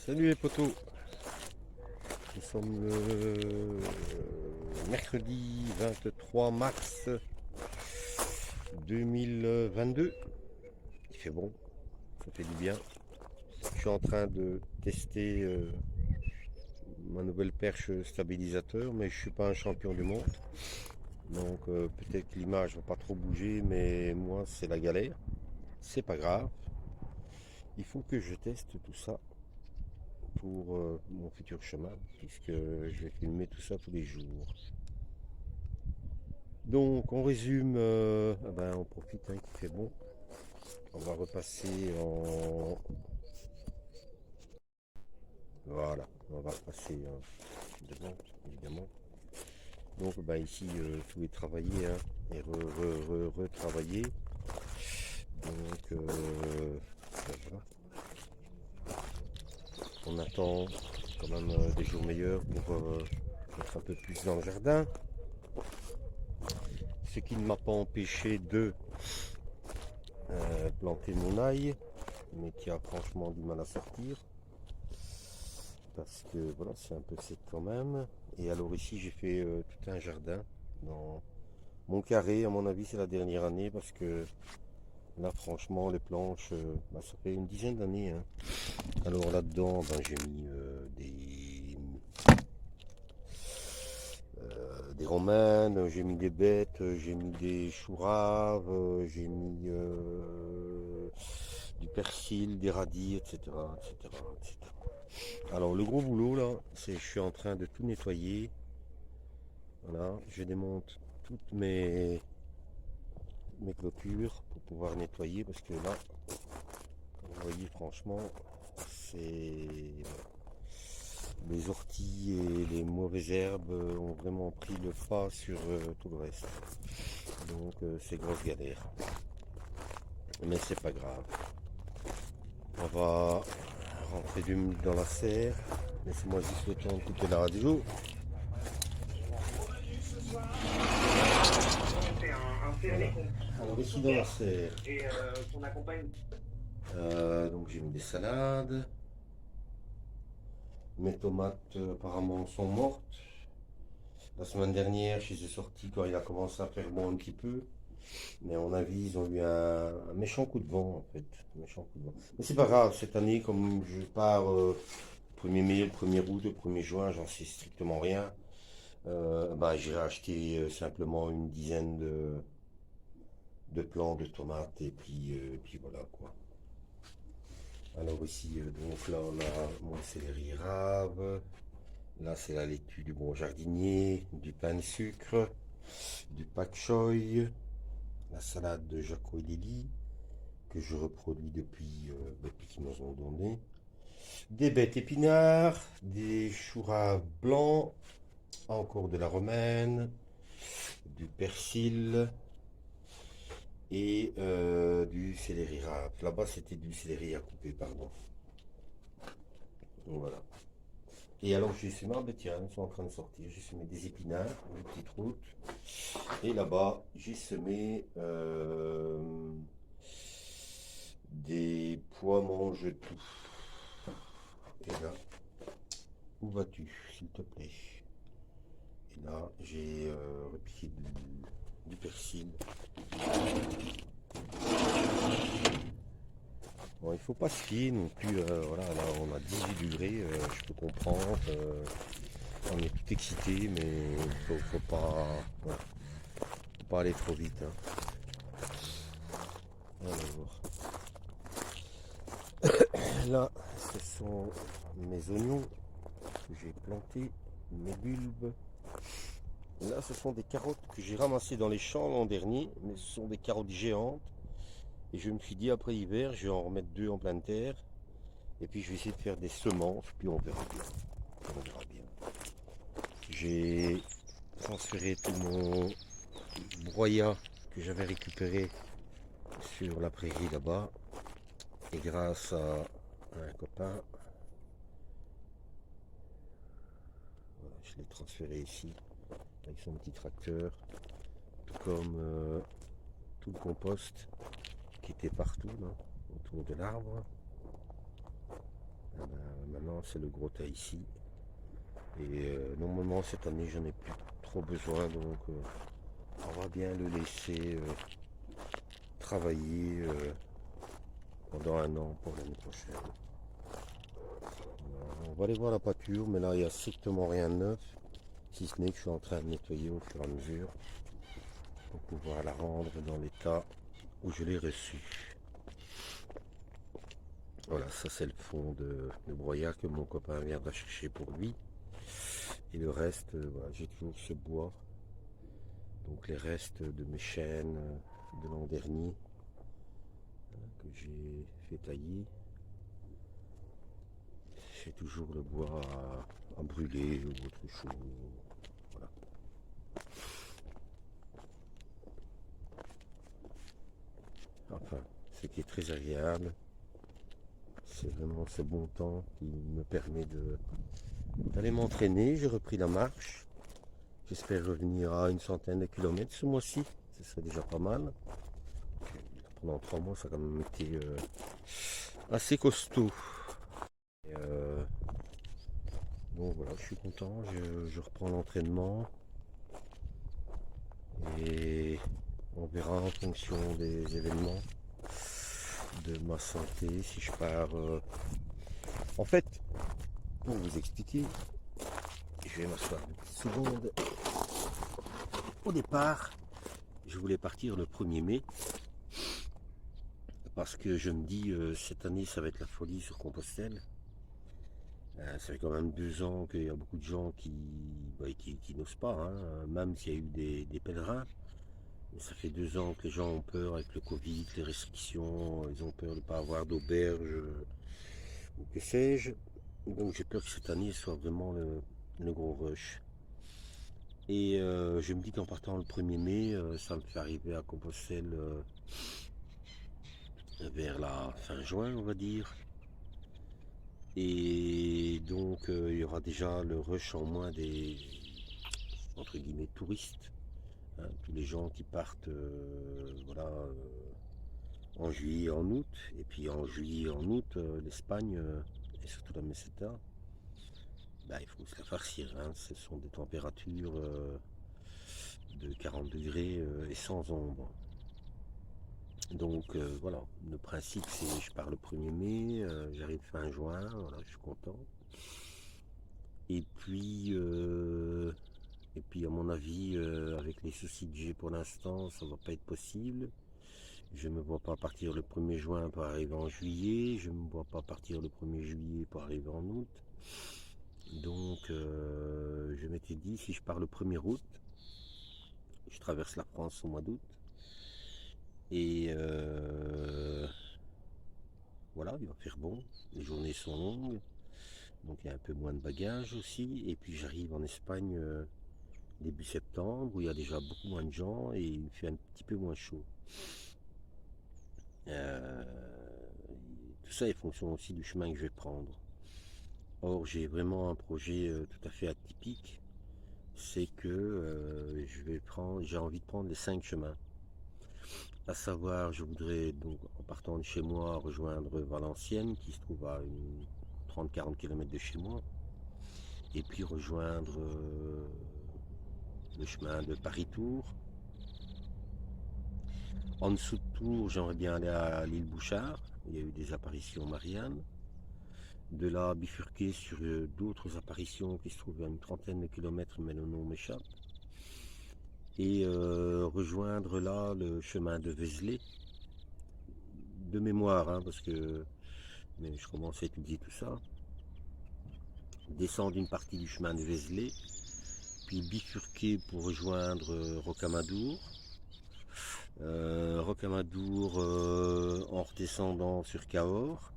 Salut les potos, nous sommes le mercredi 23 mars 2022. Il fait bon, ça fait du bien. Je suis en train de tester ma nouvelle perche stabilisateur, mais je suis pas un champion du monde. Donc peut-être que l'image va pas trop bouger, mais moi c'est la galère. C'est pas grave. Il faut que je teste tout ça pour mon futur chemin, puisque je vais filmer tout ça tous les jours. Donc on résume, on profite qu'il fait bon. On va repasser en... Voilà, on va repasser devant, évidemment. Donc ici tout est travaillé et retravaillé. Donc voilà. On attend quand même des jours meilleurs pour être un peu plus dans le jardin. Ce qui ne m'a pas empêché de planter mon ail, mais qui a franchement du mal à sortir. Parce que voilà, c'est un peu sec quand même. Et alors ici j'ai fait tout un jardin dans mon carré. À mon avis c'est la dernière année parce que là franchement les planches, ça fait une dizaine d'années, hein. Alors là-dedans j'ai mis des romaines, j'ai mis des bêtes, j'ai mis des choux raves, j'ai mis du persil, des radis, etc., etc., etc. Alors le gros boulot là, c'est je suis en train de tout nettoyer. Voilà, je démonte toutes mes clôtures pour pouvoir nettoyer parce que là, vous voyez franchement, c'est les orties et les mauvaises herbes ont vraiment pris le pas sur tout le reste. Donc c'est grosse galère. Mais c'est pas grave. On va rentrer du dans la serre. Laissez-moi juste le temps de couper la radio. Voilà. Alors ici dans la serre, donc j'ai mis des salades. Mes tomates apparemment sont mortes. La semaine dernière, je les ai sorties quand il a commencé à faire bon un petit peu. Mais à mon avis, ils ont eu un méchant coup de vent en fait. Un méchant coup de vent. Mais c'est pas grave, cette année, comme je pars 1er mai, le 1er août, le 1er juin, j'en sais strictement rien. J'ai acheté simplement une dizaine de plants de tomates et puis voilà quoi. Alors ici, donc là on a mon céleri rave. Là c'est la laitue du bon jardinier, du pain de sucre, du pak choy, la salade de Jaco et Lily que je reproduis depuis qu'ils nous ont donné. Des bêtes épinards, des choux raves blancs, encore de la romaine, du persil et du céleri rave. Là-bas c'était du céleri à couper, pardon. Donc, voilà. Et alors j'ai semé, tiens, ils sont en train de sortir, j'ai semé des épinards, des petites routes. Et là-bas, j'ai semé des pois mange-tout. Et là, où vas-tu, s'il te plaît? Et là, j'ai repiqué du persil. Bon, il faut pas se fier non plus. Voilà, là, on a 18 degrés, je peux comprendre. On est tout excité, mais faut pas, voilà, faut pas aller trop vite, hein. Alors, là, ce sont mes oignons que j'ai plantés, mes bulbes. Là, ce sont des carottes que j'ai ramassées dans les champs l'an dernier, mais ce sont des carottes géantes. Et je me suis dit, après l'hiver, je vais en remettre deux en pleine terre. Et puis, je vais essayer de faire des semences, puis on verra bien. On verra bien. J'ai transféré tout mon broyat que j'avais récupéré sur la prairie là-bas. Et grâce à un copain, voilà, je l'ai transféré ici avec son petit tracteur, tout comme tout le compost qui était partout là, autour de l'arbre. Maintenant c'est le gros tas ici. Et normalement cette année j'en ai plus trop besoin, donc on va bien le laisser travailler pendant un an pour l'année prochaine. On va aller voir la pâture, mais là il n'y a strictement rien de neuf, si ce n'est que je suis en train de nettoyer au fur et à mesure pour pouvoir la rendre dans l'état où je l'ai reçue. Voilà, ça c'est le fond de broyat que mon copain viendra chercher pour lui. Et le reste, voilà, j'ai toujours ce bois. Donc les restes de mes chênes de l'an dernier que j'ai fait tailler. J'ai toujours le bois à brûler ou autre chose. Voilà. Enfin, ce qui est très agréable, c'est vraiment ce bon temps qui me permet d'aller m'entraîner. J'ai repris la marche. J'espère revenir à une centaine de kilomètres ce mois-ci. Ce serait déjà pas mal. Pendant 3 mois, ça a quand même été assez costaud. Et, bon voilà, je suis content. Je reprends l'entraînement. Et on verra en fonction des événements de ma santé si je pars. En fait, pour vous expliquer, je vais m'asseoir une petite seconde. Au départ, je voulais partir le 1er mai parce que je me dis cette année ça va être la folie sur Compostelle. Ça fait quand même 2 ans qu'il y a beaucoup de gens qui n'osent pas, hein, même s'il y a eu des pèlerins. Mais ça fait 2 ans que les gens ont peur avec le Covid, les restrictions, ils ont peur de ne pas avoir d'auberge ou que sais-je. Donc j'ai peur que cette année soit vraiment le gros rush. Et je me dis qu'en partant le 1er mai, ça me fait arriver à Compostelle vers la fin juin, on va dire. Et donc il y aura déjà le rush en moins des entre guillemets touristes, hein, tous les gens qui partent voilà, en juillet, en août. Et puis en juillet, en août, l'Espagne et surtout la Meseta, bah, il faut se la farcir, hein. Ce sont des températures de 40 degrés et sans ombre. Donc voilà, le principe c'est je pars le 1er mai, j'arrive fin juin, voilà, je suis content. Et puis à mon avis, avec les soucis que j'ai pour l'instant, ça va pas être possible. Je ne me vois pas partir le 1er juin pour arriver en juillet, je ne me vois pas partir le 1er juillet pour arriver en août. Donc je m'étais dit si je pars le 1er août, je traverse la France au mois d'août. Et voilà, il va faire bon, les journées sont longues, donc il y a un peu moins de bagages aussi. Et puis j'arrive en Espagne début septembre où il y a déjà beaucoup moins de gens et il fait un petit peu moins chaud. Euh, tout ça est fonction aussi du chemin que je vais prendre. Or j'ai vraiment un projet tout à fait atypique, c'est que j'ai envie de prendre les 5 chemins. À savoir, je voudrais donc en partant de chez moi rejoindre Valenciennes qui se trouve à une 30-40 km de chez moi, et puis rejoindre le chemin de Paris-Tours. En dessous de Tours, j'aimerais bien aller à l'île Bouchard, il y a eu des apparitions marianes. De là, bifurquer sur d'autres apparitions qui se trouvent à une trentaine de kilomètres, mais le nom m'échappe. Et rejoindre là le chemin de Vézelay, de mémoire, hein, parce que mais je commence à étudier tout ça. Descendre une partie du chemin de Vézelay, puis bifurquer pour rejoindre Rocamadour. Rocamadour en redescendant sur Cahors,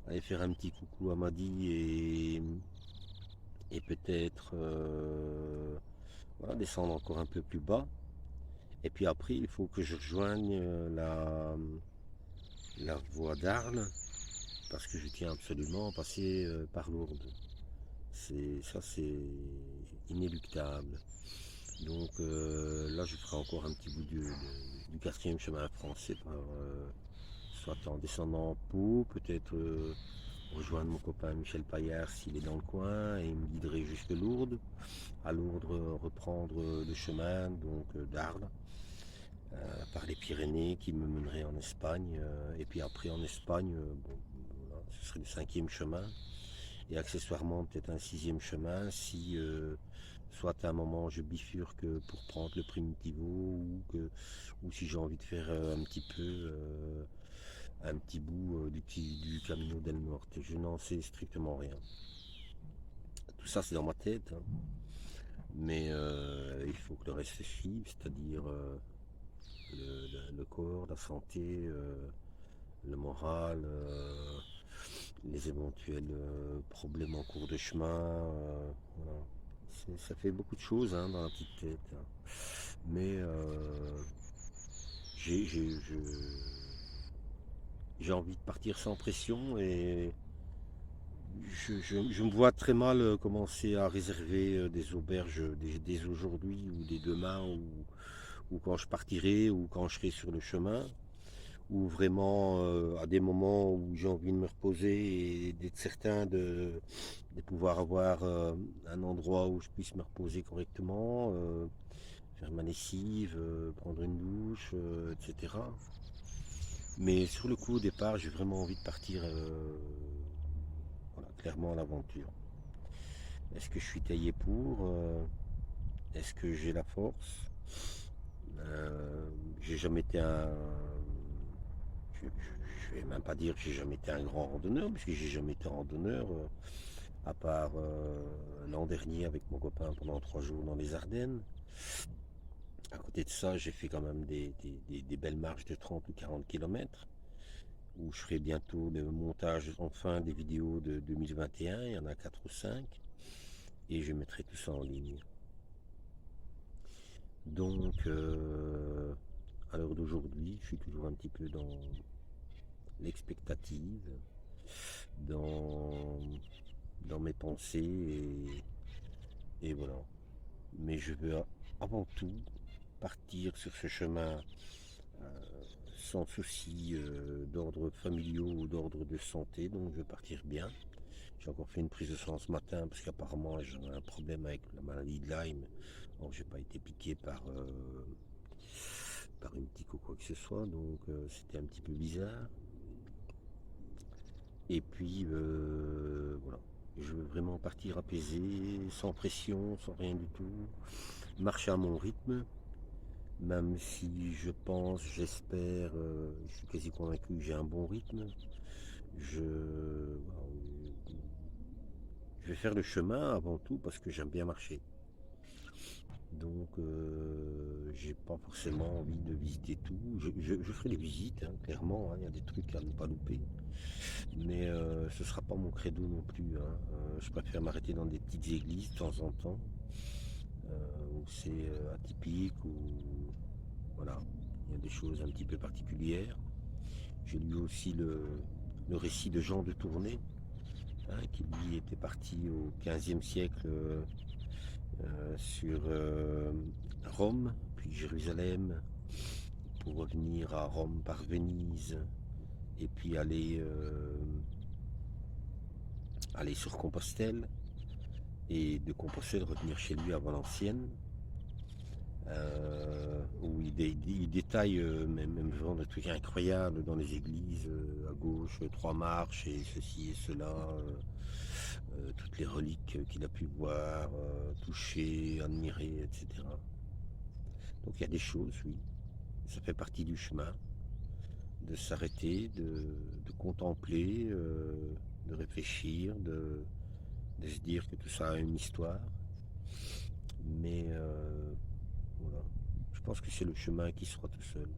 aller faire un petit coucou à Madi et peut-être voilà, descendre encore un peu plus bas. Et puis après, il faut que je rejoigne la voie d'Arles parce que je tiens absolument à passer par Lourdes. Ça, c'est inéluctable. Donc là, je ferai encore un petit bout du 4e chemin français, soit en descendant en Pau, peut-être rejoindre mon copain Michel Paillard s'il est dans le coin et il me guiderait jusque Lourdes. À Lourdes, reprendre le chemin donc d'Arles par les Pyrénées qui me mènerait en Espagne. Et puis après en Espagne, bon, voilà, ce serait le 5e chemin. Et accessoirement peut-être un 6e chemin si soit à un moment je bifurque pour prendre le Primitivo ou si j'ai envie de faire un petit bout du Camino del Norte. Je n'en sais strictement rien. Tout ça c'est dans ma tête, hein. Mais il faut que le reste se suive, c'est-à-dire le corps, la santé, le moral, les éventuels problèmes en cours de chemin. Voilà. Ça fait beaucoup de choses, hein, dans la petite tête, hein. Mais j'ai j'ai- je- j'ai envie de partir sans pression et je me vois très mal commencer à réserver des auberges dès aujourd'hui ou dès demain ou quand je partirai ou quand je serai sur le chemin ou vraiment à des moments où j'ai envie de me reposer et d'être certain de pouvoir avoir un endroit où je puisse me reposer correctement, faire ma lessive, prendre une douche, etc. Mais sur le coup au départ, j'ai vraiment envie de partir voilà, clairement à l'aventure. Est-ce que je suis taillé pour est-ce que j'ai la force? J'ai jamais été je vais même pas dire que j'ai jamais été un grand randonneur, parce que j'ai jamais été randonneur, à part l'an dernier avec mon copain pendant 3 jours dans les Ardennes. À côté de ça, j'ai fait quand même des belles marches de 30 ou 40 km, où je ferai bientôt le montage enfin des vidéos de 2021, il y en a 4 ou 5, et je mettrai tout ça en ligne. Donc, à l'heure d'aujourd'hui, je suis toujours un petit peu dans l'expectative, dans, dans mes pensées, et voilà. Mais je veux avant tout partir sur ce chemin sans souci d'ordre familiaux ou d'ordre de santé, donc je veux partir bien. J'ai encore fait une prise de sang ce matin parce qu'apparemment j'avais un problème avec la maladie de Lyme. Or j'ai pas été piqué par une tique ou quoi que ce soit, donc c'était un petit peu bizarre. Et puis voilà, je veux vraiment partir apaisé, sans pression, sans rien du tout, marcher à mon rythme, même si je pense, j'espère, je suis quasi convaincu que j'ai un bon rythme. Je, voilà, je vais faire le chemin avant tout parce que j'aime bien marcher. Donc j'ai pas forcément envie de visiter tout. Je ferai des visites, hein, clairement, hein, il y a des trucs à ne pas louper. Mais ce sera pas mon credo non plus, hein. Je préfère m'arrêter dans des petites églises de temps en temps, où c'est atypique, où voilà, il y a des choses un petit peu particulières. J'ai lu aussi le récit de Jean de Tournai, hein, qui lui était parti au XVe siècle sur Rome, puis Jérusalem, pour revenir à Rome par Venise, et puis aller sur Compostelle, et de Compostelle revenir chez lui à Valenciennes, où il détaille même vraiment des trucs incroyables dans les églises, à gauche, 3 marches, et ceci et cela, toutes les reliques qu'il a pu voir, toucher, admirer, etc. Donc il y a des choses, oui, ça fait partie du chemin, de s'arrêter, de contempler, de réfléchir, de se dire que tout ça a une histoire. Mais voilà, je pense que c'est le chemin qui sera tout seul.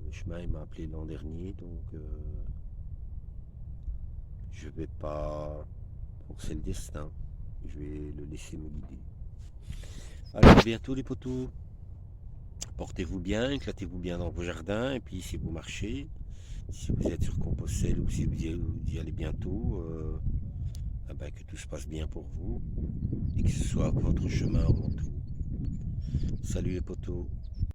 Le chemin, il m'a appelé l'an dernier, donc je vais pas forcer le destin. Je vais le laisser me guider. Alors à bientôt les potos. Portez-vous bien, éclatez-vous bien dans vos jardins, et puis si vous marchez, si vous êtes sur Compostelle ou si vous y allez bientôt, que tout se passe bien pour vous et que ce soit votre chemin avant tout. Salut les potos.